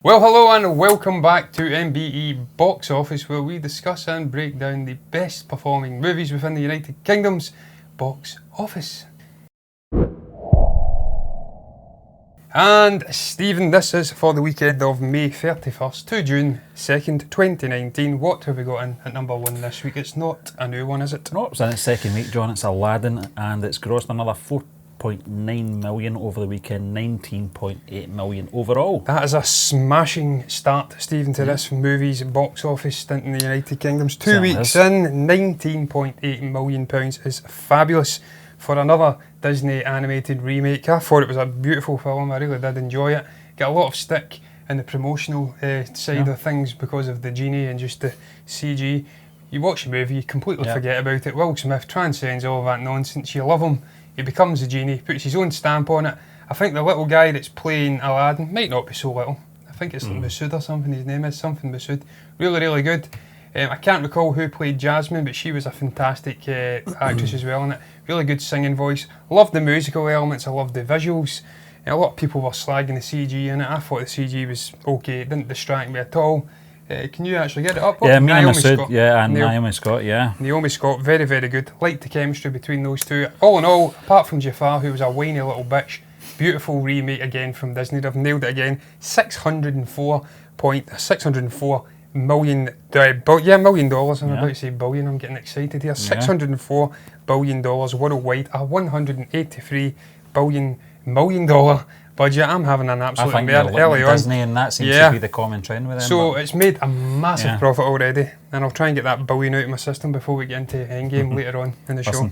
Well, hello and welcome back to MBE Box Office, where we discuss and break down the best performing movies within the United Kingdom's box office. And Stephen, this is for the weekend of May 31st to June 2nd, 2019. What have we got in at number one this week? It's not a new one, is it? No, it's in its second week, John. It's Aladdin, and it's grossed another 4.9 million over the weekend, 19.8 million overall. That is a smashing start, Stephen, to this movie's box office stint in the United Kingdom's 2 weeks in. £19.8 million is fabulous for another Disney animated remake. I thought it was a beautiful film. I really did enjoy it. Got a lot of stick in the promotional side of things because of the genie and just the CG. You watch the movie, you completely forget about it. Will Smith transcends all of that nonsense. You love him. He becomes the genie, puts his own stamp on it. I think the little guy that's playing Aladdin might not be so little. I think it's Masood or something. His name is something Masood. Really, really good. I can't recall who played Jasmine, but she was a fantastic actress as well in it. Really good singing voice. Loved the musical elements. I loved the visuals. A lot of people were slagging the CG in it. I thought the CG was okay. It didn't distract me at all. Can you actually get it up? Yeah, Naomi Scott. Yeah, and Naomi Scott, yeah. Naomi Scott, very, very good. Liked the chemistry between those two. All in all, apart from Jafar, who was a whiny little bitch, beautiful remake again from Disney. They've nailed it again. $604 million. $1 dollars. I'm about to say billion. I'm getting excited here. $604 billion worldwide. A $183 million budget. I'm having an absolute mare early on. Disney, and that seems to be the common trend with them. So it's made a massive profit already, and I'll try and get that billion out of my system before we get into Endgame later on in the show.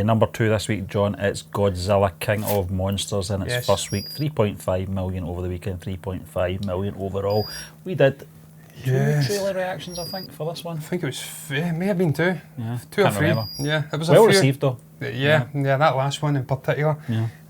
Number two this week, John, it's Godzilla, King of Monsters in its first week. 3.5 million over the weekend, 3.5 million overall. We did two trailer reactions, I think, for this one. I think it was, may have been two. Yeah, two or three. Remember. Yeah, it was well a few. Received though. Yeah, that last one in particular.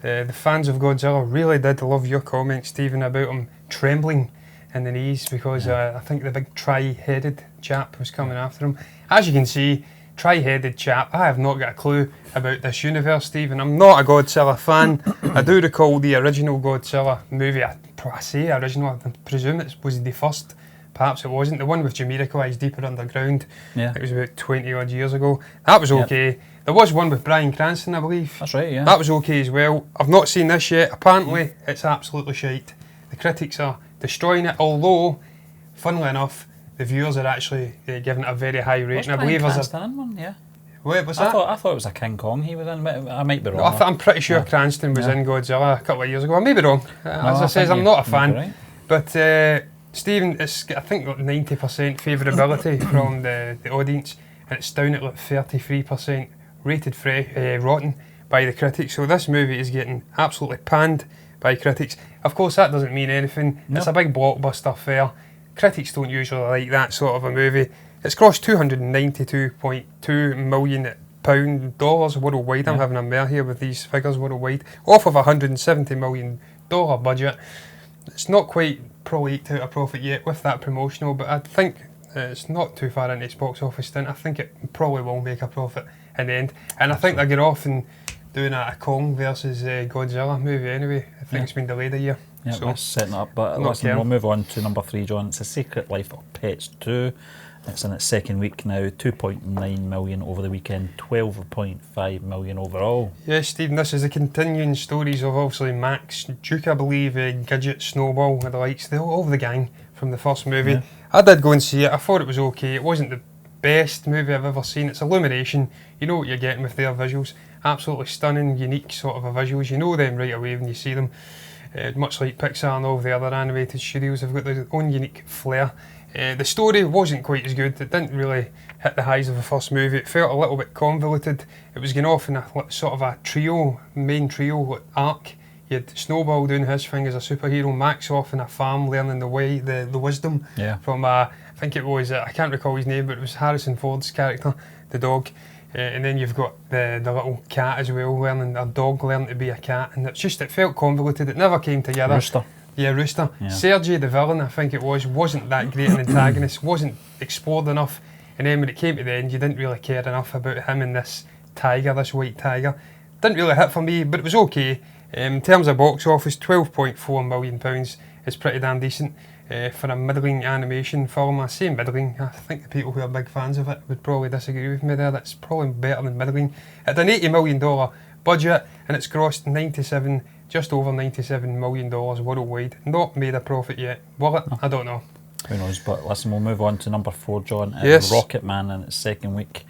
The fans of Godzilla really did love your comment, Stephen, about him trembling in the knees because I think the big tri-headed chap was coming after him. As you can see, tri-headed chap, I have not got a clue about this universe, Stephen. I'm not a Godzilla fan. I do recall the original Godzilla movie. I say original, I presume it was the first. Perhaps it wasn't. The one with Jamiroquai is Deeper Underground. Yeah. It was about 20 odd years ago. That was okay. There was one with Bryan Cranston, I believe. That's right, yeah. That was okay as well. I've not seen this yet. Apparently, it's absolutely shite. The critics are destroying it, although, funnily enough, the viewers are actually giving it a very high rating. I believe there's a one, yeah. Wait, was that? I thought it was a King Kong he was in. I might be wrong. No, I'm pretty sure Cranston was in Godzilla a couple of years ago. I may be wrong. As I said, I'm not a fan. Right. But Stephen, it's I think 90% favourability from the audience, and it's down at like 33% rated rotten by the critics. So this movie is getting absolutely panned by critics. Of course, that doesn't mean anything. It's a big blockbuster fare. Critics don't usually like that sort of a movie. It's grossed £292.2 million worldwide. I'm having a mare here with these figures worldwide, off of a $170 million budget. It's not quite probably eked out a profit yet with that promotional, but I think it's not too far into its box office stint. I think it probably will make a profit in the end, and I think they'll get off and doing a Kong versus Godzilla movie anyway. I think it's been delayed a year. Yeah, so that's setting up, but listen, we'll move on to number three, John. It's A Secret Life of Pets 2. It's in its second week now, 2.9 million over the weekend, 12.5 million overall. Yes, Stephen, this is the continuing stories of obviously Max, Duke, I believe, Gidget, Snowball, and the likes, all of the gang from the first movie. Yeah. I did go and see it. I thought it was okay. It wasn't the best movie I've ever seen. It's Illumination. You know what you're getting with their visuals. Absolutely stunning, unique sort of visuals. You know them right away when you see them. Much like Pixar and all the other animated studios, they've got their own unique flair. The story wasn't quite as good. It didn't really hit the highs of the first movie. It felt a little bit convoluted. It was going off in a sort of a main trio arc. You had Snowball doing his thing as a superhero, Max off in a farm learning the wisdom from, I think it was, I can't recall his name, but it was Harrison Ford's character, the dog. And then you've got the little cat as well, learning to be a cat. And it felt convoluted. It never came together. Rooster. Yeah, Rooster. Yeah. Sergei, the villain, I think it wasn't that great an antagonist, wasn't explored enough. And then when it came to the end, you didn't really care enough about him and this white tiger. Didn't really hit for me, but it was okay. In terms of box office, £12.4 million is pretty damn decent. for a middling animation film. I say middling, I think the people who are big fans of it would probably disagree with me there. That's probably better than middling. It had an $80 million budget and it's grossed just over $97 million worldwide. Not made a profit yet. Will it? I don't know. Who knows? But listen, we'll move on to number 4, John. Yes. Rocketman in its second week.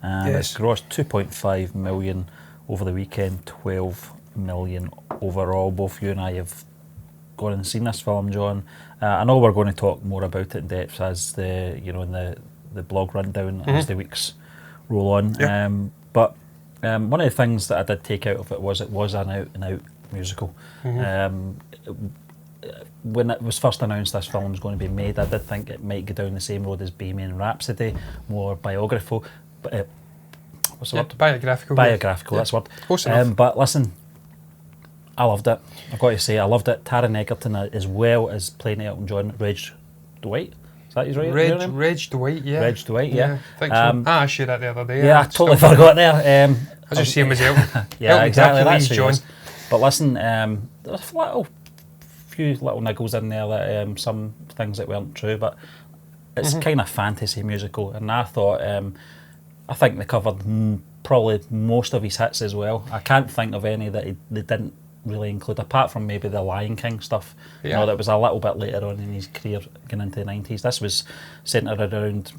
It's grossed 2.5 million over the weekend, 12 million overall. Both you and I have gone and seen this film, John. I know we're going to talk more about it in depth as the in the blog rundown as the weeks roll on. Yeah. But one of the things that I did take out of it was an out and out musical. When it was first announced this film was going to be made, I did think it might go down the same road as Bohemian Rhapsody, more biographical. What's the word? Biographical. Biographical, that's the word. Close enough. But listen, I loved it. I've got to say, I loved it. Taron Egerton, as well as playing Elton John, Reg Dwight. Is that his right name? Reg Dwight, yeah. Reg Dwight, yeah. I think so. I asked you that the other day. Yeah, I totally forgot there. I was just saying as Elton. Yeah, Elton exactly. That's John. But listen, there's a few little niggles in there that some things that weren't true, but it's kind of fantasy musical, and I thought I think they covered probably most of his hits as well. I can't think of any that they didn't really include, apart from maybe the Lion King stuff. Yeah. That was a little bit later on in his career, going into the 90s. This was centred around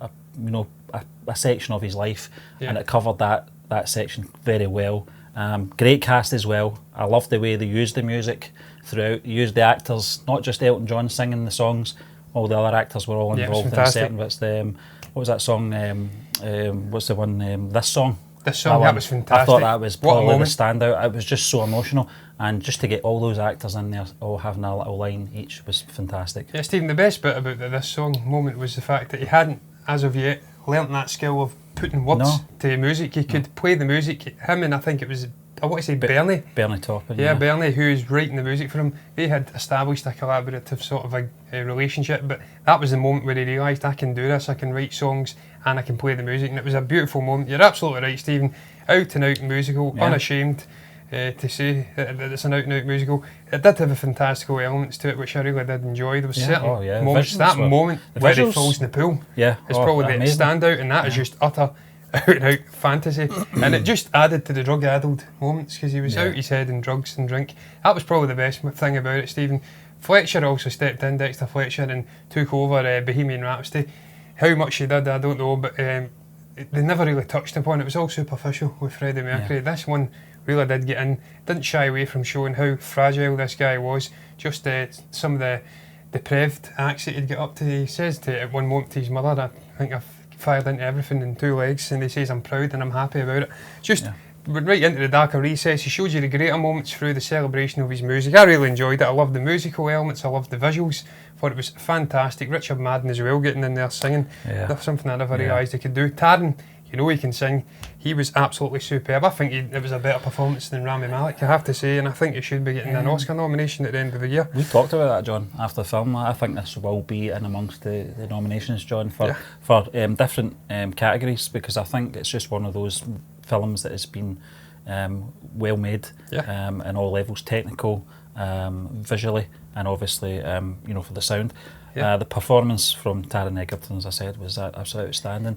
a section of his life, and it covered that section very well. Great cast as well. I loved the way they used the music throughout. Used the actors, not just Elton John singing the songs. All the other actors were all involved in certain bits. What was that song? What's the one? This song. This song, that was fantastic. I thought that was probably the standout. It was just so emotional, and just to get all those actors in there, all having a little line each, was fantastic. Yeah, Stephen, the best bit about this song moment was the fact that he hadn't, as of yet, learnt that skill of putting words to music. He could play the music. Him and I think it was, I want to say Bernie. Bernie Taupin. Yeah, Bernie, who's writing the music for him. They had established a collaborative sort of a relationship, but that was the moment where he realised, I can do this, I can write songs and I can play the music, and it was a beautiful moment. You're absolutely right, Stephen. Out and out musical, unashamed to say that it's an out and out musical. It did have a fantastical elements to it, which I really did enjoy. There was certain moments, that moment where he falls in the pool is probably the standout, and that is just utter out and out fantasy, and it just added to the drug addled moments because he was out his head in drugs and drink. That was probably the best thing about it, Stephen. Fletcher also stepped in, Dexter Fletcher, and took over Bohemian Rhapsody. How much he did, I don't know, but they never really touched upon it. It was all superficial with Freddie Mercury. This one really did get in, didn't shy away from showing how fragile this guy was. Just some of the depraved acts that he'd get up to. He says at one moment to his mother, I think I've fired into everything in 2 legs, and he says, I'm proud and I'm happy about it. Just went right into the darker recess. He showed you the greater moments through the celebration of his music. I really enjoyed it. I loved the musical elements, I loved the visuals. Thought it was fantastic. Richard Madden as well, getting in there singing. That's something I never realised he could do. Taron, he can sing. He was absolutely superb. I think it was a better performance than Rami Malek, I have to say, and I think he should be getting an Oscar nomination at the end of the year. We talked about that, John, after the film. I think this will be in amongst the nominations, John, for different categories, because I think it's just one of those films that has been well made in all levels, technical, visually, and obviously for the sound. The performance from Taron Egerton, as I said, was absolutely outstanding.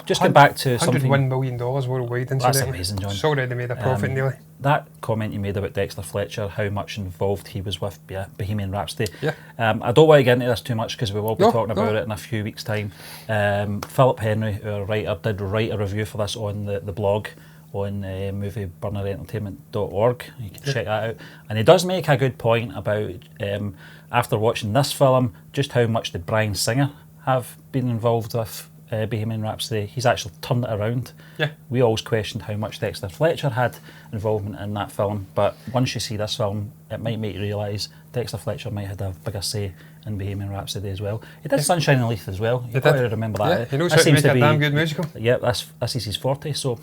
Just going back to something, $101 million worldwide. That's amazing, John. It's already made a profit nearly. That comment you made about Dexter Fletcher, how much involved he was with Bohemian Rhapsody. I don't want to get into this too much because we will be talking about it in a few weeks' time. Philip Henry, our writer, did write a review for this on the blog on movieburnerentertainment.org. You can check that out. And he does make a good point about, after watching this film, just how much did Bryan Singer have been involved with Bohemian Rhapsody. He's actually turned it around. We always questioned how much Dexter Fletcher had involvement in that film, but once you see this film, it might make you realise Dexter Fletcher might have had a bigger say in Bohemian Rhapsody as well. He did Sunshine in Leith as well. You've got to remember that. He knows how to make a damn good musical. This is his forte, so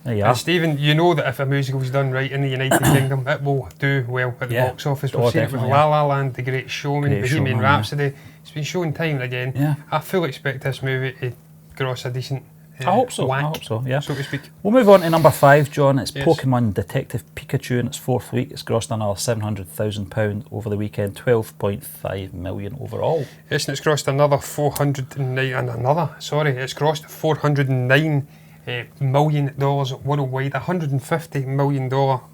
there you are. And Stephen, you know that if a musical's done right in the United Kingdom, it will do well at the box office. We've seen it with La La Land, The Great Showman, Bohemian Rhapsody. It's been shown time and again. I fully expect this movie to gross a decent I hope so. whack, I hope so. Yeah. so to speak. We'll move on to number 5, John. It's Yes. Pokémon Detective Pikachu in its 4th week. It's grossed another £700,000 over the weekend, 12.5 million overall. Yes, and it's grossed another 409, and it's grossed $409 million worldwide, $150 million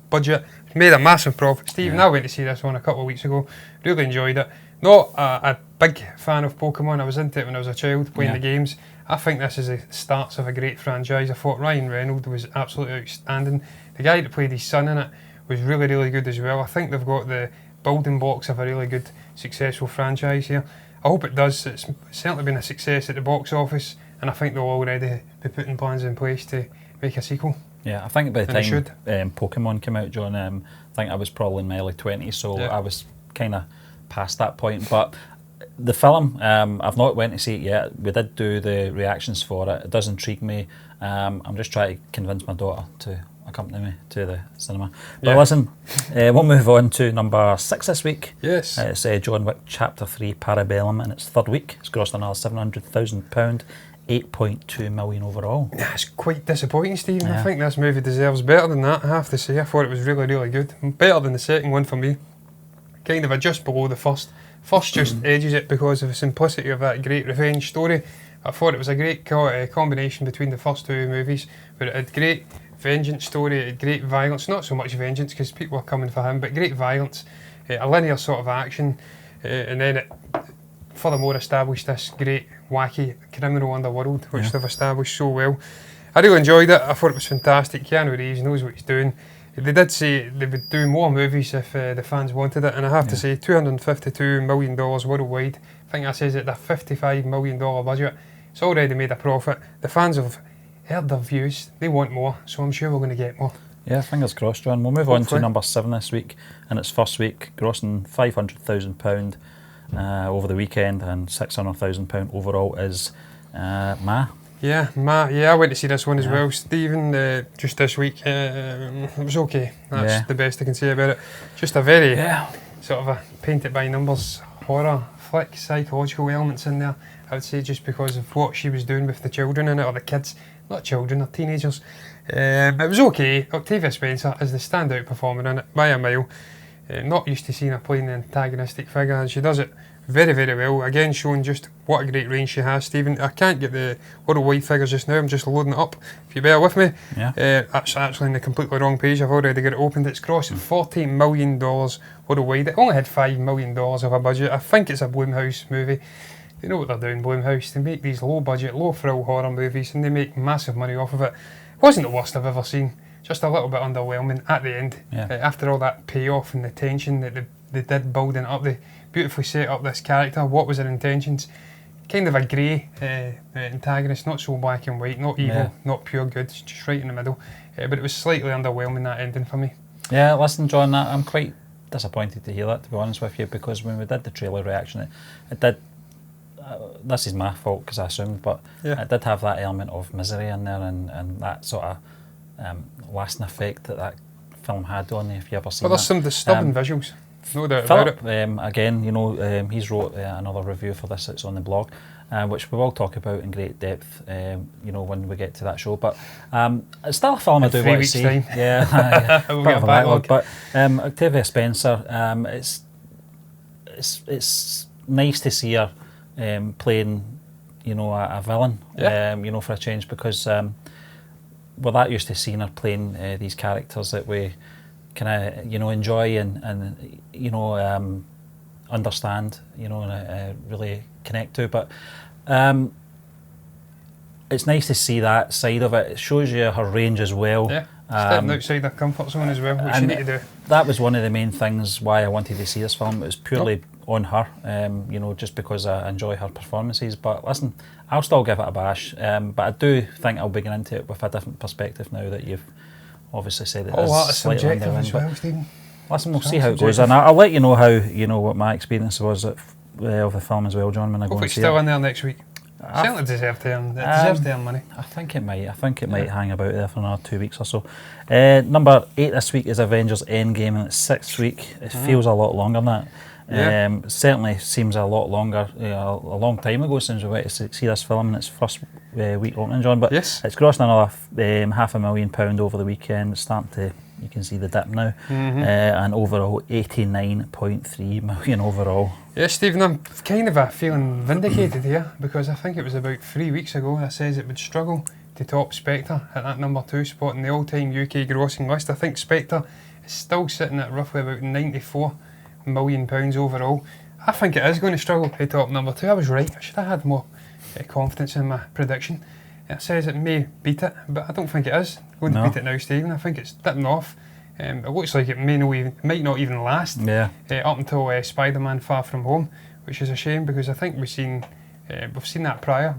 budget. It's made a massive profit. Stephen, I went to see this one a couple of weeks ago. Really enjoyed it. Not a big fan of Pokemon. I was into it when I was a child, playing the games. I think this is the starts of a great franchise. I thought Ryan Reynolds was absolutely outstanding. The guy that played his son in it was really, really good as well. I think they've got the building blocks of a really good, successful franchise here. I hope it does. It's certainly been a success at the box office, and I think they'll already be putting plans in place to make a sequel. Yeah, I think by the time Pokemon came out, John, I think I was probably in my early 20s, so I was kind of past that point. But the film, I've not went to see it yet. We did do the reactions for it. It does intrigue me. I'm just trying to convince my daughter to accompany me to the cinema. But listen, we'll move on to number 6 this week. Yes. It's John Wick Chapter 3 Parabbellum in its 3rd week. It's grossed another £700,000, 8.2 million overall. Yeah, it's quite disappointing, Stephen. I think this movie deserves better than that, I have to say. I thought it was really, really good. Better than the second one for me. Kind of just below the first. First just edges it because of the simplicity of that great revenge story. I thought it was a great combination between the first two movies, where it had great vengeance story, it had great violence, not so much vengeance because people are coming for him, but great violence, a linear sort of action, and then it furthermore established this great wacky criminal underworld which they've established so well. I really enjoyed it. I thought it was fantastic. Keanu Reeves knows what he's doing. They did say they would do more movies if the fans wanted it, and I have to say $252 million worldwide. I think that says it, a $55 million budget. It's already made a profit. The fans have heard their views. They want more, so I'm sure we're going to get more. Yeah, fingers crossed, John. We'll move on to number 7 this week, and its 1st week, grossing £500,000 over the weekend, and £600,000 overall is Ma. Yeah, I went to see this one as well, Stephen, just this week. It was okay. That's the best I can say about it. Just a very sort of a paint-it-by-numbers horror flick, psychological elements in there, I would say, just because of what she was doing with the children in it, or the kids. Not children, they're teenagers. It was okay. Octavia Spencer is the standout performer in it, by a mile. Not used to seeing her playing the antagonistic figure, and she does it very, very well. Again, showing just what a great range she has, Stephen. I can't get the worldwide figures just now. I'm just loading it up. If you bear with me. That's actually in the completely wrong page. I've already got it opened. It's grossed $40 million worldwide. It only had $5 million of a budget. I think it's a Blumhouse movie. They know what they're doing, Blumhouse. They make these low-budget, low-thrill horror movies, and they make massive money off of it. It wasn't the worst I've ever seen. Just a little bit underwhelming at the end. After all that payoff and the tension that they did building up, they beautifully set up this character. What was their intentions? Kind of a grey antagonist, not so black and white, not evil, not pure good, just right in the middle. But it was slightly underwhelming, that ending for me. Yeah, listen, John, I'm quite disappointed to hear that, to be honest with you, because when we did the trailer reaction, it did. This is my fault because I assumed, but it did have that element of misery in there, and that sort of lasting effect that film had on you, if you ever seen it. But there's some disturbing visuals, no doubt about it. Again, you know, he's wrote another review for this. It's on the blog, which we will talk about in great depth, you know, when we get to that show. But it's still a film I do want to see. Time. We'll get a backlog. But Octavia Spencer, it's nice to see her playing, you know, a villain, you know, for a change, because we're that used to seeing her playing these characters that we kind of, you know, enjoy and you know, understand, you know, and really connect to. But it's nice to see that side of it. It shows you her range as well. Yeah, stepping outside her comfort zone as well, which you need to do. That was one of the main things why I wanted to see this film. It was purely on her, you know, just because I enjoy her performances. But listen, I'll still give it a bash. But I do think I'll be getting into it with a different perspective now that you've obviously said it is slightly subjective as well, Stephen. Listen, we'll see how it goes, and I'll let you know how, you know, what my experience was of the film as well, John, when I go and see it. Hopefully it's still in there next week. Certainly deserves to earn money. I think it might hang about there for another 2 weeks or so. Number 8 this week is Avengers Endgame in its 6th week. It feels a lot longer than Certainly seems a lot longer, a long time ago since we went to see this film in its first week opening, John. But yes, it's grossed another £500,000 over the weekend. It's starting to, you can see the dip now, and overall 89.3 million overall. Yes, Stephen, I'm kind of feeling vindicated here, because I think it was about 3 weeks ago I says it would struggle to top Spectre at that number 2 spot in the all-time UK grossing list. I think Spectre is still sitting at roughly about £94 million overall. I think it is going to struggle to top number 2. I was right. I should have had more confidence in my prediction. It says it may beat it, but I don't think it is going to beat it now, Stephen. I think it's dipping off. It looks like it might not even last up until Spider-Man Far From Home, which is a shame, because I think we've seen that prior.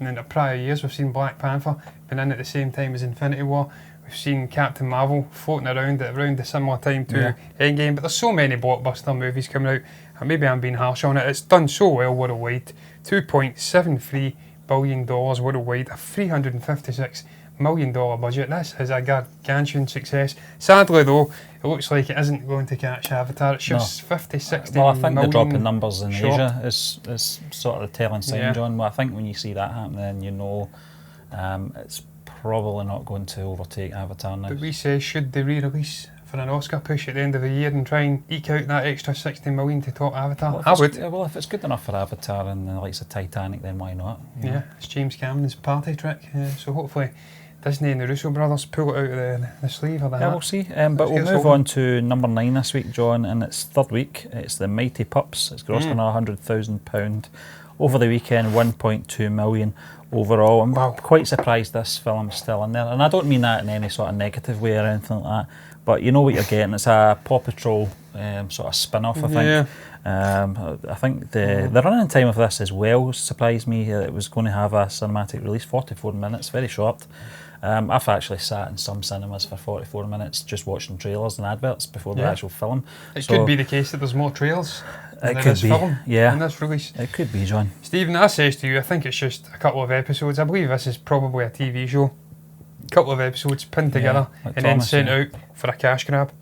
In the prior years, we've seen Black Panther been in at the same time as Infinity War. We've seen Captain Marvel floating around at around the similar time to Endgame. But there's so many blockbuster movies coming out, and maybe I'm being harsh on it. It's done so well worldwide. $2.73 billion worldwide, a $356 million budget. This is a gargantuan success. Sadly though, it looks like it isn't going to catch Avatar. It's just 50-60 Well, I think the drop in numbers in short. Asia is sort of the telling sign, John. Well, I think when you see that happening, you know it's probably not going to overtake Avatar now. But we say, should they re-release for an Oscar push at the end of the year and try and eke out that extra 60 million to top Avatar? Well, I would. Well, if it's good enough for Avatar and the likes of Titanic, then why not? Yeah, it's James Cameron's party trick. So hopefully Disney and the Russo brothers pull it out of the sleeve or the hat. We'll see. But we'll move on to number 9 this week, John, and it's third week. It's the mighty Pups. It's grossed another £100,000 over the weekend, 1.2 million overall. I'm quite surprised this film's still in there, and I don't mean that in any sort of negative way or anything like that. But you know what you're getting. It's a Paw Patrol sort of spin-off, I think. I think the running time of this as well surprised me. It was going to have a cinematic release, 44 minutes, very short. I've actually sat in some cinemas for 44 minutes just watching trailers and adverts before the actual film. It could be the case that there's more trails in this film in this release. It could be, John. Stephen, I says to you, I think it's just a couple of episodes. I believe this is probably a TV show. A couple of episodes pinned together like and Thomas, then sent out for a cash grab.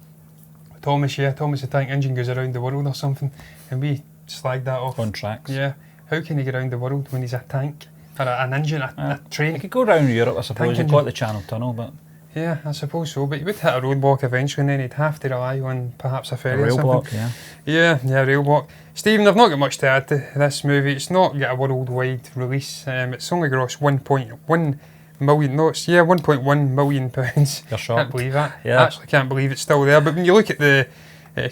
Thomas the tank engine goes around the world or something, and we slagged that off. On tracks. Yeah. How can he get around the world when he's a tank? Or an engine, a train? He could go around Europe, I suppose. He'd got the Channel Tunnel, but... Yeah, I suppose so, but he would hit a roadblock eventually, and then he'd have to rely on perhaps a ferry or something. Rail block, Yeah, rail block. Stephen, I've not got much to add to this movie. It's not got a worldwide release. It's only grossed 1.1 million. No, it's 1.1 million pounds. You're shocked. Can't believe that. Yeah. I actually can't believe it's still there. But when you look at the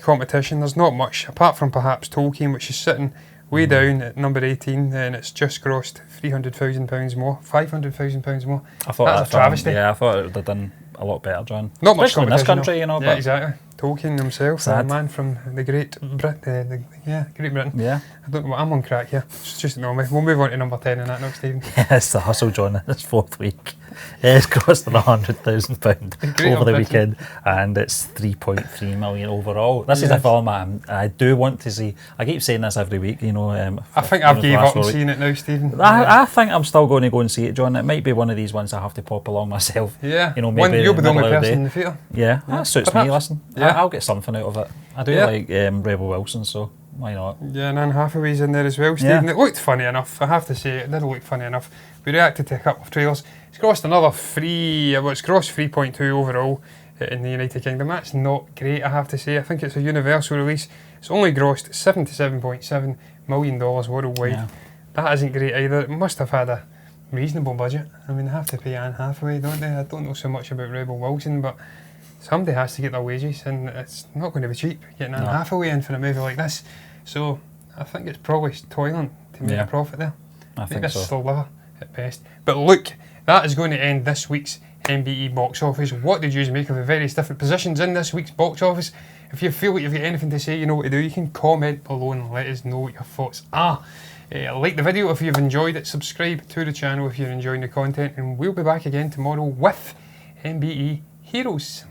competition, there's not much apart from perhaps Tolkien, which is sitting way down at number 18, and it's just grossed £300,000 more, £500,000 more. I thought that's a travesty. I thought it would have done a lot better, John. Not much especially in this country, you know. Yeah, exactly. Tolkien himself, a man from the Great Britain. Great Britain. Yeah. I don't know what I'm on crack here. It's just ignore me. We'll move on to number 10 in that now, Stephen. It's the hustle, John. It's fourth week. It's cost £100,000 over the weekend, and it's 3.3 million overall. This is a film I do want to see. I keep saying this every week, you know. I think I've gave up on seeing it now, Stephen. I think I'm still going to go and see it, John. It might be one of these ones I have to pop along myself. Yeah. You know, maybe you'll be the only person in the theatre. Yeah, that suits me. Listen, I'll get something out of it. I do like Rebel Wilson, so why not? Yeah, and Anne Hathaway's in there as well, Stephen. It looked funny enough, I have to say. It did look funny enough. We reacted to a couple of trailers. It's grossed another it's grossed 3.2 overall in the United Kingdom. That's not great, I have to say. I think it's a universal release. It's only grossed $77.7 million worldwide. Yeah. That isn't great either. It must have had a reasonable budget. I mean, they have to pay Anne Hathaway, don't they? I don't know so much about Rebel Wilson, but somebody has to get their wages, and it's not going to be cheap getting Anne Hathaway in for a movie like this. So I think it's probably toiling to make a profit there. I think this so. is still liver at best. But look, that is going to end this week's MBE box office. What did you make of the various different positions in this week's box office? If you feel like you've got anything to say, you know what to do. You can comment below and let us know what your thoughts are. Like the video if you've enjoyed it, subscribe to the channel if you're enjoying the content, and we'll be back again tomorrow with MBE Heroes.